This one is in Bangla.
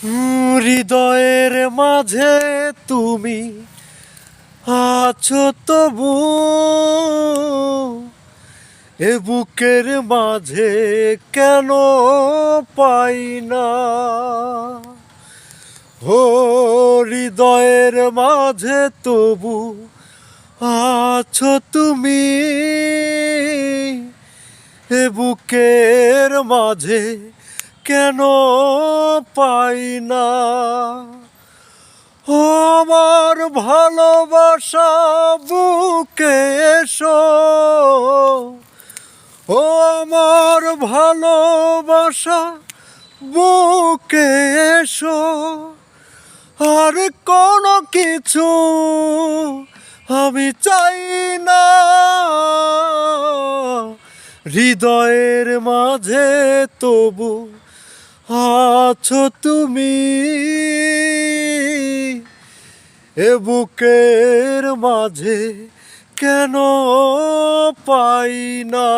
হৃদয়ের মাঝে তুমি আছো তবু, এ বুকের মাঝে কেন পাই না। ও হৃদয়ের মাঝে তবু আছো তুমি, এ বুকের মাঝে কেন পাই না। আমার ভালোবাসা বুকে এসো, ও আমার ভালোবাসা বুকে এসো। আর কোনো কিছু আমি চাই না, হৃদয়ের মাঝে তবু আছো তুমি, এ বুকের মাঝে কেন পাই না।